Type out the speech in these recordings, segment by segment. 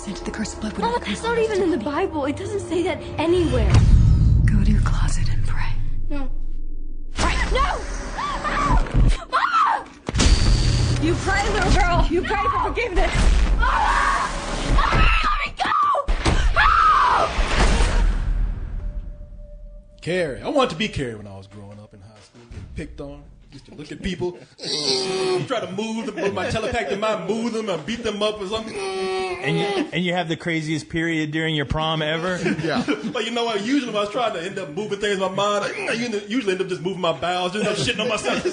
scented the cursed blood. Mama, that's not even in the Bible. It doesn't say that anywhere. Go to your closet and pray. No. No! Mama! You pray, little girl. You pray for forgiveness. Mama! Let me go! Help! Carrie. I wanted to be Carrie when I was growing up in high school, getting picked on. Used to look at people, try to move them with my telepathic mind, move them and beat them up or something. And you have the craziest period during your prom ever? Yeah. But you know what? Usually when I was trying to end up moving things in my mind, I usually end up just moving my bowels, just end up shitting on myself.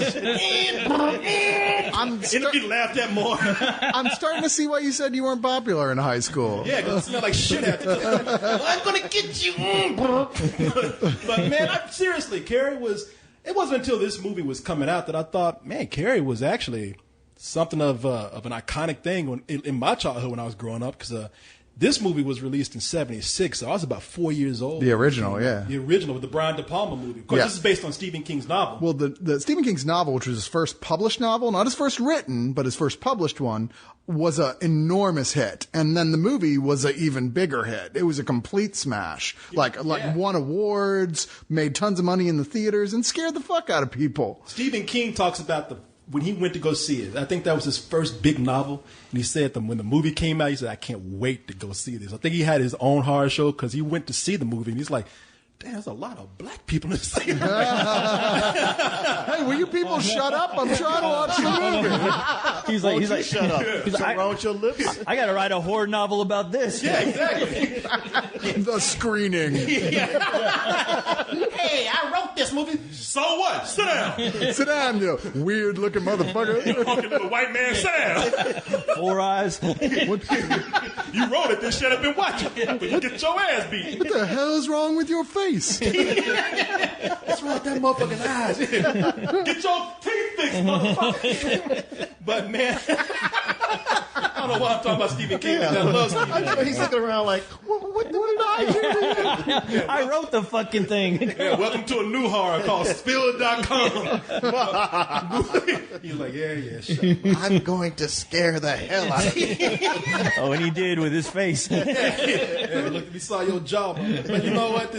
End up getting laughed at more. I'm starting to see why you said you weren't popular in high school. Yeah, because it smelled like shit after. I'm going to get you. But man, seriously, Carrie was... It wasn't until this movie was coming out that I thought, man, Carrie was actually something of an iconic thing in my childhood when I was growing up, because this movie was released in '76, so I was about 4 years old. The original, yeah. The original with the Brian De Palma movie. Of course, Yeah. This is based on Stephen King's novel. Well, the Stephen King's novel, which was his first published novel, not his first written, but his first published one, was an enormous hit. And then the movie was an even bigger hit. It was a complete smash. Won awards, made tons of money in the theaters, and scared the fuck out of people. Stephen King talks about when he went to go see it. I think that was his first big novel. And he said when the movie came out, he said, I can't wait to go see this. I think he had his own horror show because he went to see the movie. And he's like, damn, there's a lot of black people in this thing. Hey, will you people shut up? I'm trying to watch the movie. He's like, shut up. He's like, wrong with your lips? I got to write a horror novel about this. Yeah, exactly. The screening. Hey, I wrote this movie. So what? Sit down. Sit down, you weird looking motherfucker. You fucking little white man, sit down. 4 eyes. You wrote it, then shut up and watch it. But you get your ass beat. What the hell is wrong with your face? What's wrong with that motherfucking eyes? Get your teeth fixed, motherfucker. But man, I don't know why I'm talking about Stephen King. I love Stephen King. He's looking around like, what did I do? I wrote the fucking thing. Yeah, welcome to a new horror called Spill.com. He's like, yeah, shut up. I'm going to scare the hell out of you. Oh, and he did with his face. Yeah, look, we saw your jaw. But you know what?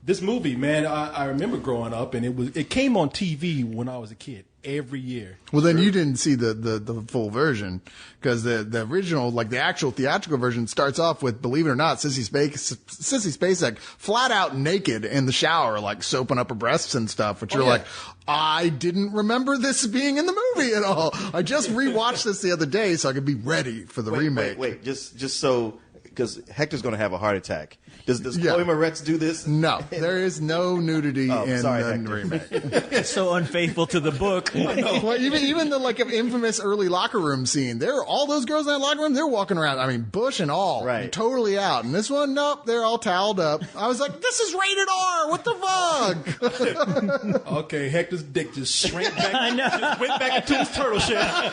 This movie, man, I remember growing up, and it came on TV when I was a kid every year. Well, then you didn't see the full version, because the original, like the actual theatrical version, starts off with, believe it or not, Sissy Spacek flat out naked in the shower, like soaping up her breasts and stuff. Which you're like, I didn't remember this being in the movie at all. I just rewatched this the other day so I could be ready for the remake. Wait, just so, because Hector's going to have a heart attack. Does Chloe Moretz do this? No, there is no nudity in the remake. It's so unfaithful to the book. Well, even the infamous early locker room scene, all those girls in that locker room, they're walking around, I mean, bush and all, right, totally out. And this one, nope, they're all toweled up. I was like, this is rated R. What the fuck? Okay, Hector's dick just shrank back. I know. Just went back into his turtle shell.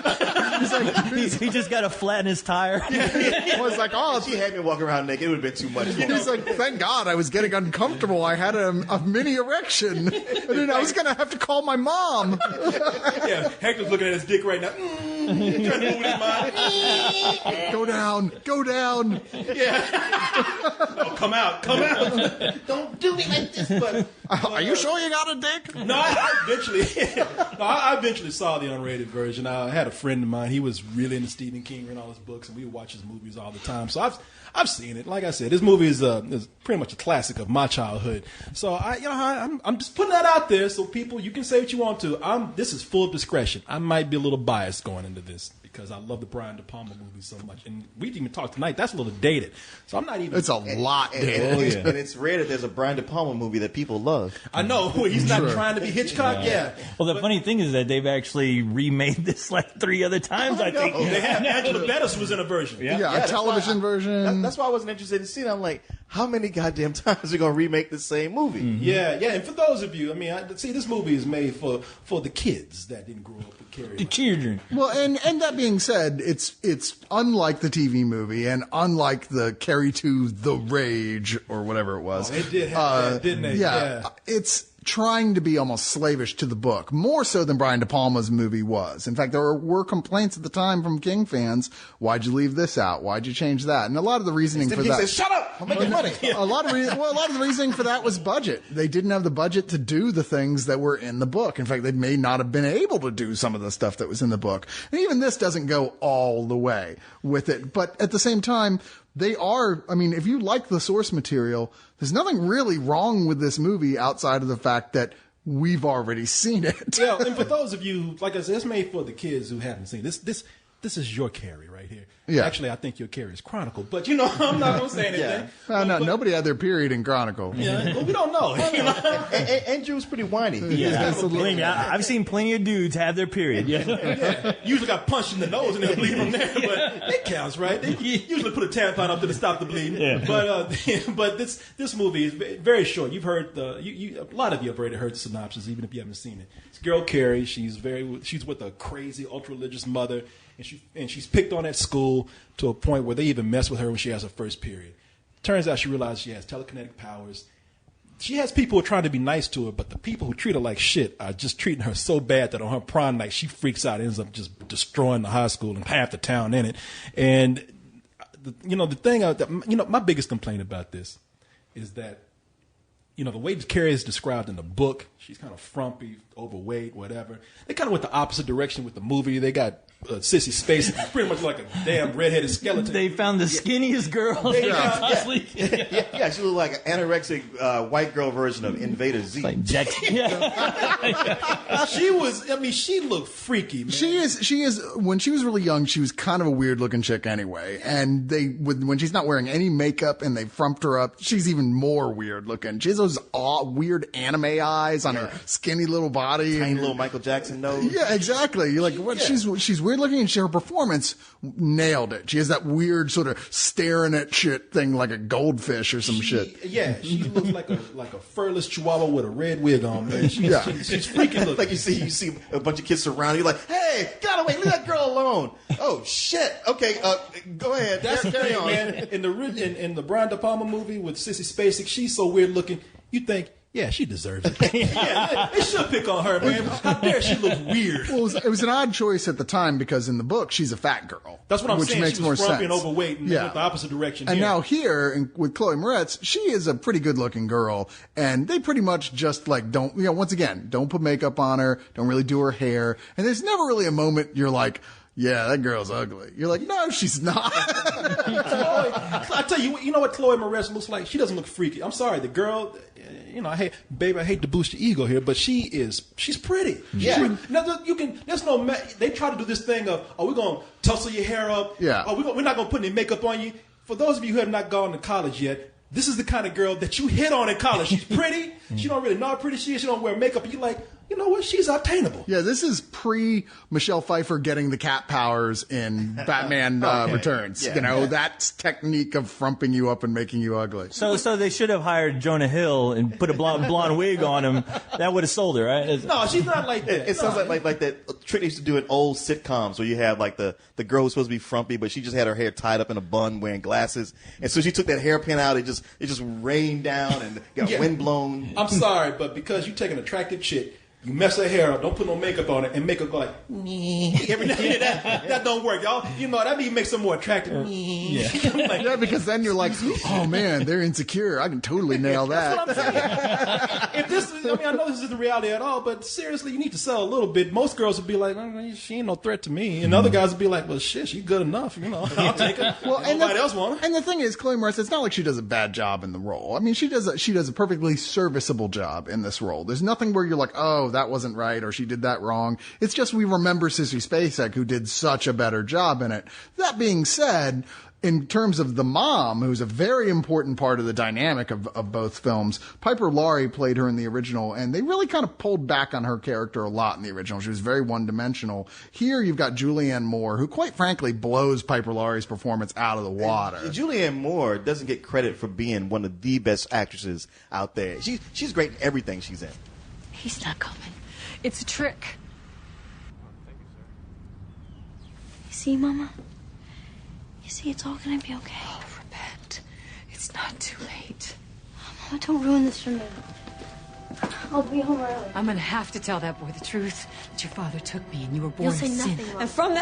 He just got to flatten his tire. I was like, oh, if she had me walking around naked, it would have been too much. He's like, thank God I was getting uncomfortable. I had a mini erection. And then I was going to have to call my mom. Yeah, Hector's looking at his dick right now. Trying to move his mind. Go down. Yeah. No, come out. Don't do me like this. But are you sure you got a dick? No, I eventually saw the unrated version. I had a friend of mine. He was really into Stephen King and all his books, and we would watch his movies all the time. So I've seen it. Like I said, this movie is pretty much a classic of my childhood. So I'm just putting that out there so people, you can say what you want to. This is full of discretion. I might be a little biased going into this because I love the Brian De Palma movie so much, and we didn't even talk tonight. That's a little dated, so I'm not even. It's a lot dated, and it's rare that there's a Brian De Palma movie that people love. I know he's not trying to be Hitchcock. Yeah. Well, the funny thing is that they've actually remade this like 3 other times. I think they have. Angela Bettis was in a version. Yeah, a television version. That's why I wasn't interested in seeing it. I'm like, how many goddamn times are we gonna remake the same movie? Mm-hmm. Yeah. And for those of you, I mean, see, this movie is made for the kids that didn't grow up with Carrie. The children. Well, and that being said, it's unlike the TV movie and unlike the Carrie 2 The Rage or whatever it was. Oh, it did have that, didn't it? Yeah. It's trying to be almost slavish to the book, more so than Brian De Palma's movie was. In fact, there were complaints at the time from King fans. Why'd you leave this out? Why'd you change that? And a lot of the reasoning for that. Said, shut up! I'm making money. A lot of the reasoning for that was budget. They didn't have the budget to do the things that were in the book. In fact, they may not have been able to do some of the stuff that was in the book. And even this doesn't go all the way with it. But at the same time, if you like the source material, there's nothing really wrong with this movie outside of the fact that we've already seen it. Yeah, and for those of you, like I said, it's made for the kids who haven't seen it. This is your Carrie right here. Yeah. Actually, I think your Carrie is Chronicle, but I'm not going to say anything. No, nobody had their period in Chronicle. Yeah, well, we don't know. Andrew's pretty whiny. Yeah, believe me, I've seen plenty of dudes have their period. Yeah. Usually got punched in the nose and they'll bleed from there, but it counts, right? They usually put a tampon up to stop the bleeding. Yeah. But this movie is very short. You've heard a lot of you have already heard the synopsis, even if you haven't seen it. It's girl Carrie. She's with a crazy, ultra-religious mother, and she's picked on at school to a point where they even mess with her when she has her first period. Turns out she realizes she has telekinetic powers. She has people who are trying to be nice to her, but the people who treat her like shit are just treating her so bad that on her prom night, she freaks out and ends up just destroying the high school and half the town in it. And, my biggest complaint about this is that, the way Carrie is described in the book, she's kind of frumpy, overweight, whatever. They kind of went the opposite direction with the movie. They got Sissy Spacek, pretty much like a damn redheaded skeleton. They found the skinniest girl. Yeah, she looked like an anorexic white girl version of Invader Z. Like Jackson. She looked freaky, man. She is, when she was really young, she was kind of a weird looking chick anyway. And when she's not wearing any makeup and they frumped her up, she's even more weird looking. She has those weird anime eyes on her skinny little body. Tiny little Michael Jackson nose. Yeah, exactly. You're like, what? Yeah. She's weird looking, and her performance nailed it. She has that weird sort of staring at shit thing like a goldfish or some shit. Yeah, she looks like a furless chihuahua with a red wig on, man. She's freaking looking. Like you see a bunch of kids surround you, like, hey, get away, leave that girl alone. Oh shit. Okay, go ahead. That's the carry thing, on. man. In the Brian De Palma movie with Sissy Spacek, she's so weird looking. You think, yeah, she deserves it. They should pick on her, man. How dare she look weird? Well, it was an odd choice at the time because in the book she's a fat girl. That's what I'm saying. Makes she was more frumpy sense. and overweight, and went the opposite direction. And now here with Chloe Moretz, she is a pretty good looking girl, and they pretty much just don't put makeup on her, don't really do her hair, and there's never really a moment you're like, yeah, that girl's ugly. You're like, no, she's not. I tell you, you know what Chloe Moretz looks like? She doesn't look freaky. I'm sorry, the girl. I hate to boost your ego here, but she's pretty. Yeah. Now, they try to do this thing of, we're going to tussle your hair up. Yeah. We're not going to put any makeup on you. For those of you who have not gone to college yet, this is the kind of girl that you hit on in college. She's pretty. She don't really know how pretty she is. She don't wear makeup. You're like, you know what? She's obtainable. Yeah, this is pre-Michelle Pfeiffer getting the cat powers in Batman Returns. Yeah. That technique of frumping you up and making you ugly. So they should have hired Jonah Hill and put a blonde wig on him. That would have sold her, right? No, she's not like that. It sounds like that trick they used to do in old sitcoms where you have like the girl who's supposed to be frumpy, but she just had her hair tied up in a bun wearing glasses. And so she took that hairpin out, it just rained down and got wind blown. I'm sorry, but because you take an attractive chick, you mess her hair up, don't put no makeup on it, and make her go like, every now and then. That don't work, y'all. That even makes her more attractive. Yeah, because then you're like, oh man, they're insecure. I can totally nail that. That's what I'm saying. I know this isn't the reality at all, but seriously, you need to sell a little bit. Most girls would be like, she ain't no threat to me. And other guys would be like, well, shit, she's good enough. I'll take her. Well, nobody else want her. And the thing is, Chloe Moretz, it's not like she does a bad job in the role. I mean, she does a perfectly serviceable job in this role. There's nothing where you're like, oh, that wasn't right, or she did that wrong. It's just we remember Sissy Spacek, who did such a better job in it. That being said, in terms of the mom, who's a very important part of the dynamic of both films, Piper Laurie played her in the original, and they really kind of pulled back on her character a lot in the original. She was very one-dimensional. Here you've got Julianne Moore, who quite frankly blows Piper Laurie's performance out of the water. And Julianne Moore doesn't get credit for being one of the best actresses out there. She's great in everything she's in. He's not coming. It's a trick. You see, Mama? You see, it's all gonna be okay. Oh, repent. It's not too late. Mama, don't ruin this for me. I'll be home early. I'm gonna have to tell that boy the truth, that your father took me and you were born You'll of say sin. nothing, Mom. And from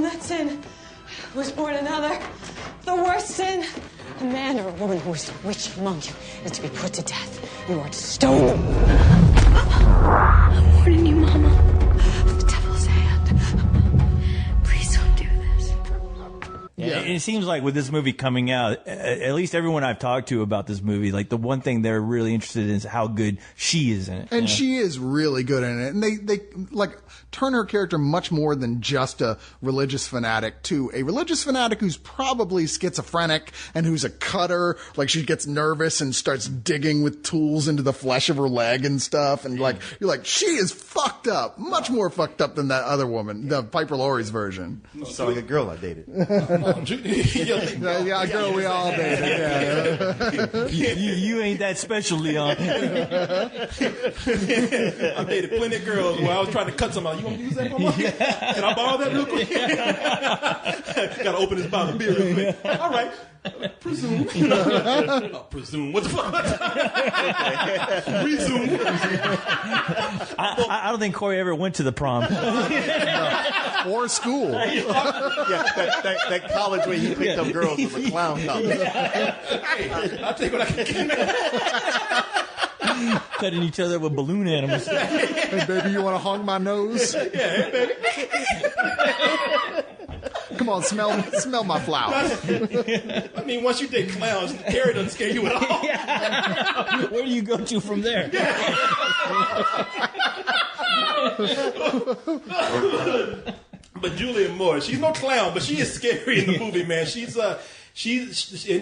that sin was born another, the worst sin. A man or a woman who is a witch among you is to be put to death. You are to stone them. I'm warning you, Mama. The devil's hand. Please don't do this. Yeah. It seems like with this movie coming out, at least everyone I've talked to about this movie, like the one thing they're really interested in is how good she is in it. And she is really good in it. And they like turn her character much more than just a religious fanatic to a religious fanatic who's probably schizophrenic and who's a cutter. Like she gets nervous and starts digging with tools into the flesh of her leg and stuff. And like, you're like, she is fucked up, much more fucked up than that other woman, the Piper Laurie's version. So like a girl I dated. Yeah, girl, we all dated. Yeah. You ain't that special, Leon. I dated plenty of girls where I was trying to cut somebody. You want to use that for me? Can I borrow that real quick? Got to open this bottle of beer real quick. All right. Presume. Presume. What the fuck? Resume. I don't think Corey ever went to the prom. Or school. That college where he picked up girls was a clown college. Hey, I'll take what I can get. Cutting each other with balloon animals. Hey, baby, you want to hong my nose? Yeah, hey, baby. Come on, smell my flowers. I mean, once you date clowns, Carrie doesn't scare you at all. Where do you go to from there? But Julianne Moore, she's no clown, but she is scary in the movie, man.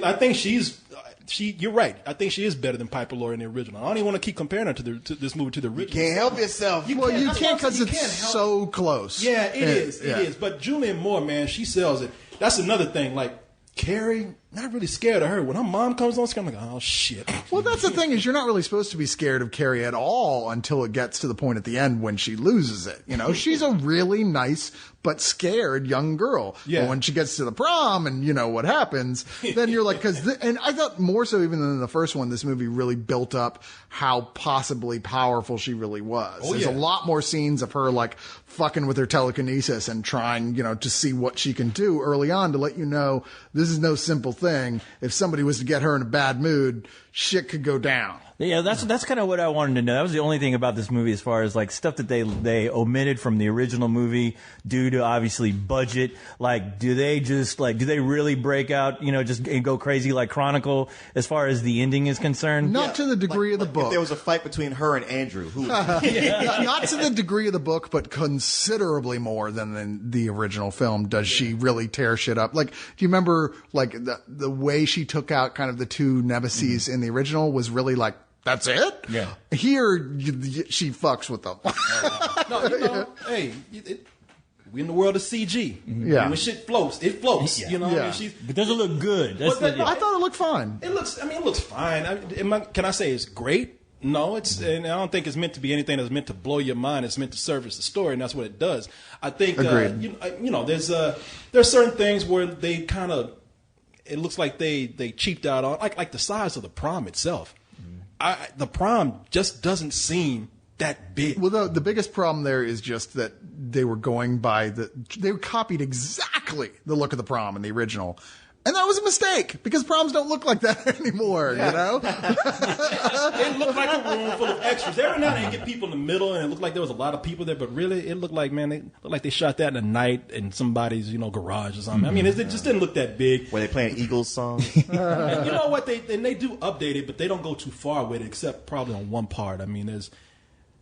I think you're right. I think she is better than Piper Laurie in the original. I don't even want to keep comparing her to this movie to the original. Can't help yourself. You can't because it's so close. Yeah, it is. But Julianne Moore, man, she sells it. That's another thing. Like, Carrie, not really scared of her. When her mom comes on screen, I'm like, oh, shit. Well, that's the thing is you're not really supposed to be scared of Carrie at all until it gets to the point at the end when she loses it. You know, she's a really nice but scared young girl. Yeah. But when she gets to the prom and you know what happens, then you're like, and I thought more so even than the first one, this movie really built up how possibly powerful she really was. Oh, There's a lot more scenes of her like fucking with her telekinesis and trying, you know, to see what she can do early on to let you know this is no simple thing. If somebody was to get her in a bad mood, shit could go down. Yeah, that's kind of what I wanted to know. That was the only thing about this movie as far as like stuff that they omitted from the original movie due to obviously budget. Like, do they really break out, you know, just and go crazy like Chronicle as far as the ending is concerned? Not to the degree of the book. If there was a fight between her and Andrew, who? Not to the degree of the book, but considerably more than in the original film does she really tear shit up. Like, do you remember like the way she took out kind of the two nemesis in the original was really like, that's it? Yeah. Here, she fucks with them. No, you know, hey, we in the world of CG. Yeah. When shit floats, it floats. You know, Yeah. I mean, But does it look good? That's But the, I thought it looked fine. it looks fine. Can I say it's great? No, and I don't think it's meant to be anything that's meant to blow your mind. It's meant to service the story, and that's what it does. I think, Agreed. you know, there's certain things where they kind of, it looks like they cheaped out on, like the size of the prom itself. The prom just doesn't seem that big. Well, the biggest problem there is just that they were going by they copied exactly the look of the prom in the original. And that was a mistake because proms don't look like that anymore, you know? It looked like a room full of extras. Every now and then you get people in the middle and it looked like there was a lot of people there, but really it looked like, man, they looked like they shot that in the night in somebody's, you know, garage or something. I mean, it just didn't look that big. Were they playing Eagles songs? And you know what? They do update it, but they don't go too far with it except probably on one part. I mean, there's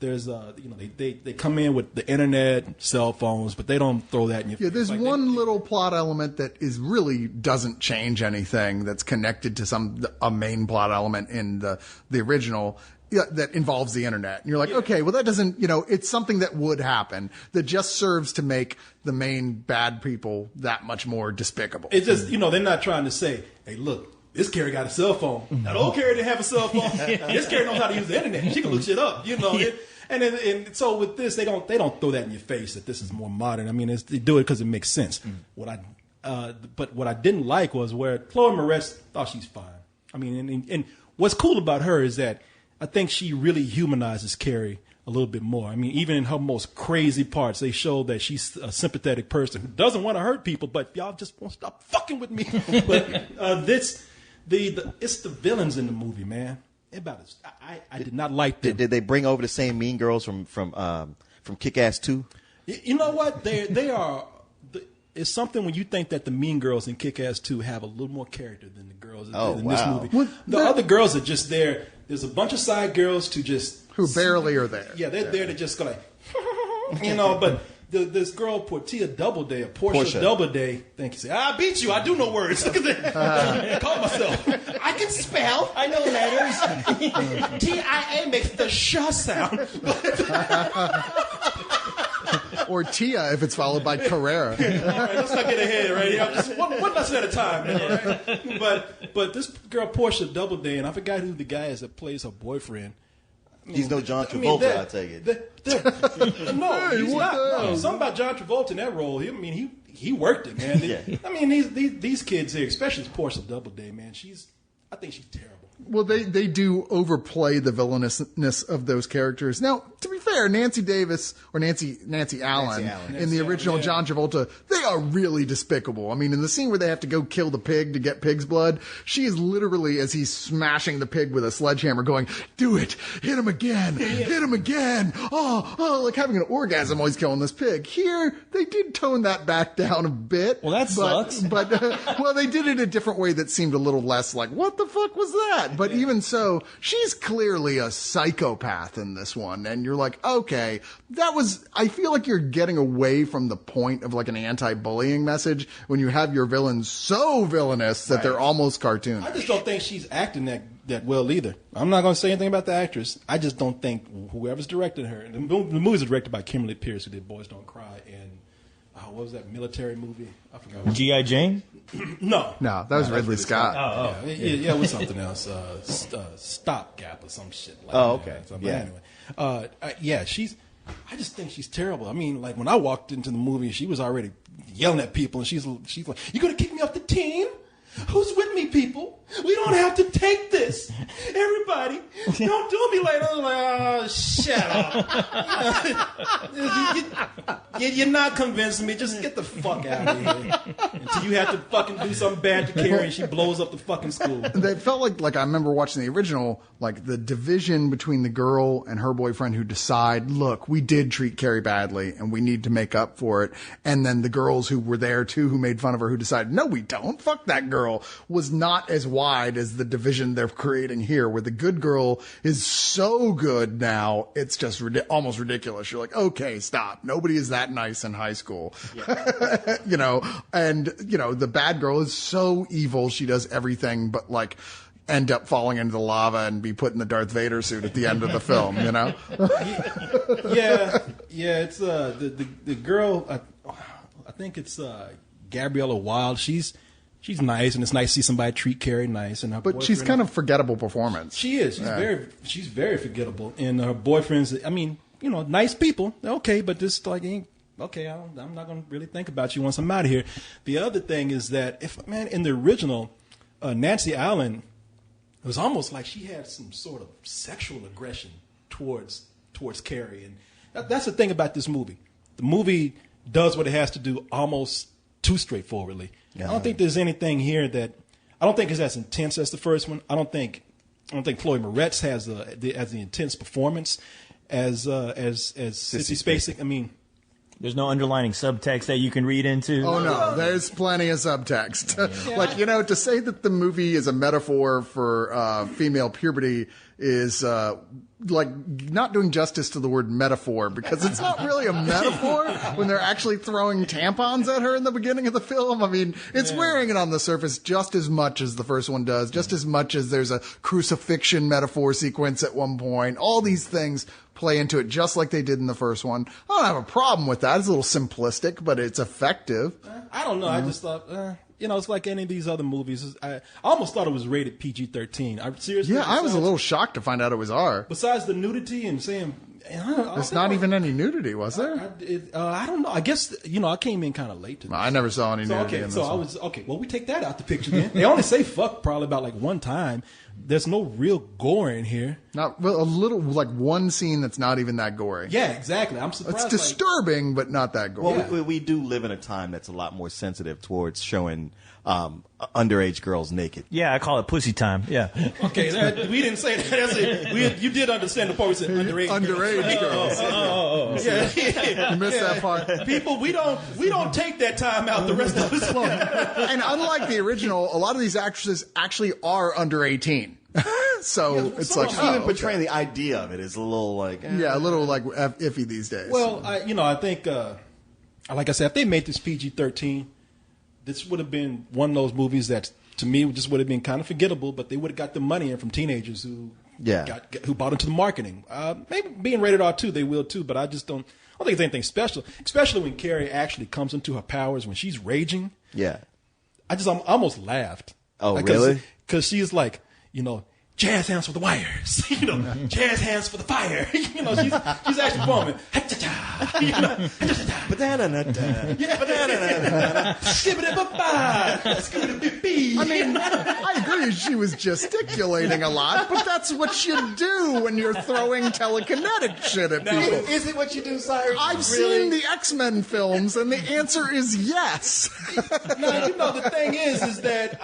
you know, they come in with the internet, cell phones, but they don't throw that in your face. Yeah, there's like one little plot element that is really doesn't change anything that's connected to a main plot element in the original that involves the internet. And you're like, okay, well that doesn't, you know, it's something that would happen that just serves to make the main bad people that much more despicable. It's just, you know, they're not trying to say, hey, look, this Carrie got a cell phone. That old Carrie didn't have a cell phone. This Carrie knows how to use the internet. She can look shit up, you know. And so with this, they don't throw that in your face that this is more modern. I mean, they do it because it makes sense. But what I didn't like was where Chloe Moretz thought she's fine. I mean, and what's cool about her is that I think she really humanizes Carrie a little bit more. I mean, even in her most crazy parts, they show that she's a sympathetic person who doesn't want to hurt people, but y'all just won't stop fucking with me. But it's the villains in the movie, man. I did not like them. Did they bring over the same mean girls from Kick-Ass 2? You know what? They are. It's something when you think that the mean girls in Kick-Ass 2 have a little more character than the girls in this movie. The other girls are just there. There's a bunch of side girls who barely are there. Yeah, they're there to just go like, but this girl Portia Doubleday, thank you. Say, I beat you. I do know words. Look at that. Call myself. I can spell. I know letters. TIA makes the sh sound. Or Tia if it's followed by Carrera. All right, let's not get ahead right here. Just one lesson at a time. Right? But this girl Portia Doubleday, and I forgot who the guy is that plays her boyfriend. He's no John Travolta, I take it. No, he's not. No, something about John Travolta in that role. He worked it, man. Yeah. I mean, these kids here, especially Portia Doubleday, man. I think she's terrible. Well, they do overplay the villainousness of those characters. Now, to be fair, Nancy Davis or Nancy Allen in the original John Travolta, they are really despicable. I mean, in the scene where they have to go kill the pig to get pig's blood, she is literally, as he's smashing the pig with a sledgehammer, going, "Do it! Hit him again! Hit him again! Oh, like having an orgasm while he's killing this pig." Here, they did tone that back down a bit. Well, that sucks. But well, they did it a different way that seemed a little less like, what the fuck was that? But even so, she's clearly a psychopath in this one. And you're like, okay, I feel like you're getting away from the point of like an anti-bullying message when you have your villains so villainous that they're almost cartoon. I just don't think she's acting that well either. I'm not going to say anything about the actress. I just don't think whoever's directed her, the movie's directed by Kimberly Pierce, who did Boys Don't Cry, and what was that military movie? I forgot. G.I. Jane? No, that was Ridley Scott. Yeah, it was something else. Stopgap or some shit. Like okay. But anyway, I just think she's terrible. I mean, like when I walked into the movie, she was already yelling at people, and she's like, "You're gonna kick me off the team? Who's with me, people? We don't have to take this. Everybody, don't do me like that." I'm like, oh, shut up. You're not convincing me. Just get the fuck out of here. Until you have to fucking do something bad to Carrie and she blows up the fucking school. It felt like I remember watching the original, like the division between the girl and her boyfriend who decide, look, we did treat Carrie badly and we need to make up for it. And then the girls who were there too, who made fun of her, who decided, no, we don't. Fuck that girl, was not as wide as the division they're creating here, where the good girl is so good now, it's just almost ridiculous. You're like, okay, stop. Nobody is that nice in high school. Yeah. And the bad girl is so evil. She does everything but like end up falling into the lava and be put in the Darth Vader suit at the end of the film, Yeah, it's the girl, I think it's Gabriella Wilde. She's nice, and it's nice to see somebody treat Carrie nice. And but she's kind of forgettable performance. She is. She's very forgettable. And her boyfriends, I mean, nice people. Okay, but this like ain't okay. I'm not going to really think about you once I'm out of here. The other thing is that in the original, Nancy Allen, it was almost like she had some sort of sexual aggression towards Carrie, and that's the thing about this movie. The movie does what it has to do almost too straightforwardly. Yeah. I don't think there's anything here I don't think it's as intense as the first one. I don't think Chloe Moretz has the intense performance as Sissy Spacek. I mean, there's no underlining subtext that you can read into. Oh no, there's plenty of subtext. Yeah. To say that the movie is a metaphor for female puberty is like not doing justice to the word metaphor, because it's not really a metaphor when they're actually throwing tampons at her in the beginning of the film. I mean, it's wearing it on the surface just as much as the first one does, just as much as there's a crucifixion metaphor sequence at one point. All these things play into it just like they did in the first one. I don't have a problem with that. It's a little simplistic, but it's effective. I don't know. I just thought, it's like any of these other movies. I almost thought it was rated PG-13. Seriously. Yeah, I was a little shocked to find out it was R. Besides the nudity and saying, There's not even any nudity, was there? I don't know. I guess I came in kind of late to this. I never saw any nudity. In this one. Well, we take that out the picture then. They only say fuck probably about like one time. There's no real gore in here. Not a little, like one scene that's not even that gory. Yeah, exactly. I'm surprised. It's disturbing, but not that gory. Well, we do live in a time that's a lot more sensitive towards showing underage girls naked. Yeah, I call it pussy time. Yeah. Okay, we didn't say that. You did understand the part we said underage girls. Yeah. You missed that part. People, we don't take that time out the rest of the time. And unlike the original, a lot of these actresses actually are under 18. So it's like even portraying the idea of it is a little like a little like iffy these days. Well, I think like I said, if they made this PG-13, this would have been one of those movies that to me just would have been kind of forgettable, but they would have got the money in from teenagers who bought into the marketing. Maybe being rated R too, they will too, but I don't think it's anything special. Especially when Carrie actually comes into her powers when she's raging. Yeah, I almost laughed. Oh, really? Because she's like, jazz hands for the wires, jazz hands for the fire. She's actually bombing. I mean, I agree she was gesticulating a lot, but that's what you do when you're throwing telekinetic shit at people. Is it what you do, Cyrus? I've seen the X-Men films, and the answer is yes. No, the thing is that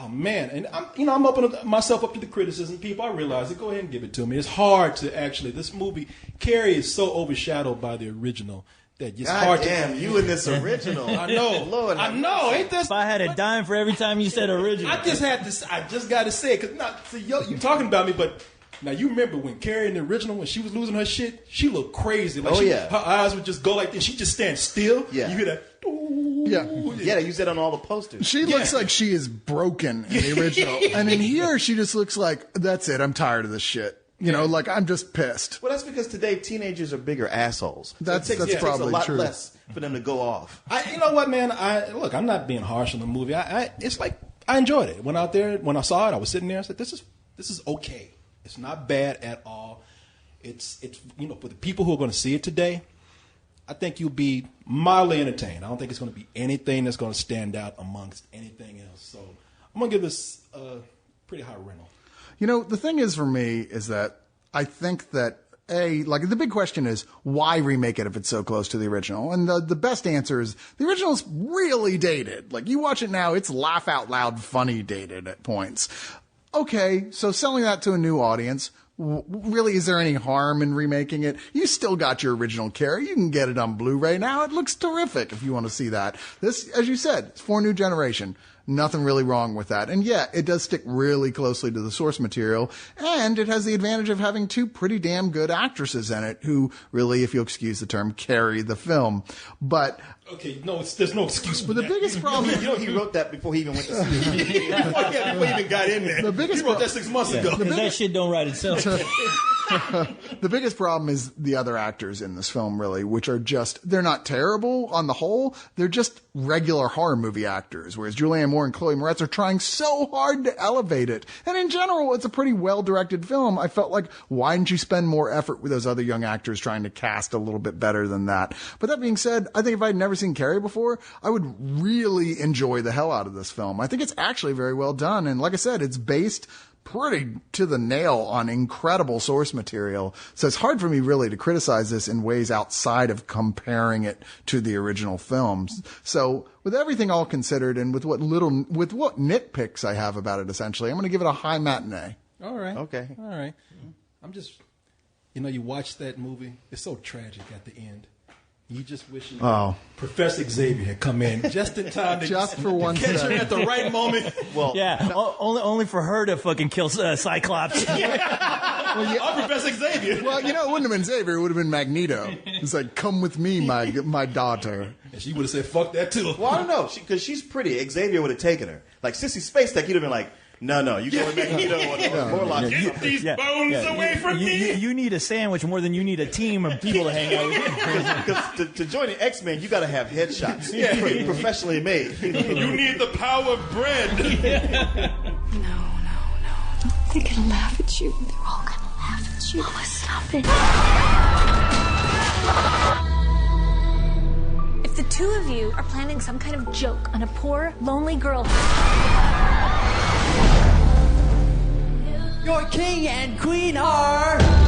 oh man, and I'm opening myself up to the criticism. People, I realize it. Go ahead and give it to me. It's hard to actually. This movie, Carrie, is so overshadowed by the original that it's hard. Damn, you in this original. I know, Lord, I know. Ain't this? If I had a dime for every time you said original, I just got to say it because you talking about me, but. Now, you remember when Carrie in the original, when she was losing her shit, she looked crazy. Like her eyes would just go like this. She just stand still. Yeah. You hear that. Yeah, they use that on all the posters. She looks like she is broken in the original. And in here, she just looks like, that's it, I'm tired of this shit. Like, I'm just pissed. Well, that's because today teenagers are bigger assles. That's probably true. It takes a lot less for them to go off. You know what, man? I'm not being harsh on the movie. It's like, I enjoyed it. Went out there, when I saw it, I was sitting there, I said, this is okay. It's not bad at all. It's for the people who are going to see it today, I think you'll be mildly entertained. I don't think it's going to be anything that's going to stand out amongst anything else. So I'm going to give this a pretty high rental. The thing is for me is that I think that the big question is why remake it if it's so close to the original? And the best answer is the original's really dated. Like you watch it now, it's laugh out loud funny dated at points. Okay, so selling that to a new audience, really, is there any harm in remaking it? You still got your original Carrie. You can get it on Blu-ray now. It looks terrific if you want to see that. This, as you said, it's for a new generation. Nothing really wrong with that. And yeah, it does stick really closely to the source material. And it has the advantage of having two pretty damn good actresses in it who really, if you'll excuse the term, carry the film. But... Okay, there's no excuse for the that. biggest problem... he wrote that before he even went to see it. Before he even got in there. He wrote that 6 months ago. Because that shit don't write itself. The biggest problem is the other actors in this film, really, which are just, they're not terrible on the whole. They're just regular horror movie actors, whereas Julianne Moore and Chloe Moretz are trying so hard to elevate it. And in general, it's a pretty well-directed film. I felt like, why didn't you spend more effort with those other young actors trying to cast a little bit better than that? But that being said, I think if I'd never seen Carrie before, I would really enjoy the hell out of this film. I think it's actually very well done. And like I said, it's based pretty to the nail on incredible source material. So it's hard for me really to criticize this in ways outside of comparing it to the original films. So with everything all considered and with what nitpicks I have about it, essentially, I'm going to give it a high matinee. All right. Okay. All right. I'm just, you watch that movie. It's so tragic at the end. You just wish Professor Xavier had come in just in time to just for one catch her at the right moment. Well, yeah, only for her to fucking kill Cyclops. I'm Professor Xavier. Well, it wouldn't have been Xavier. It would have been Magneto. It's like, come with me, my daughter. And she would have said, fuck that too. Well, I don't know, because she's pretty. Xavier would have taken her. Like Sissy Spacek, he'd have been like, No, you go back and more logic. Get these bones away from me! You need a sandwich more than you need a team of people to hang out with. Because to join the X-Men, you got to have headshots. Professionally made. You need the power of bread. No. They're gonna laugh at you. They're all gonna laugh at you. Mama, stop it. If the two of you are planning some kind of joke on a poor, lonely girl, your king and queen are...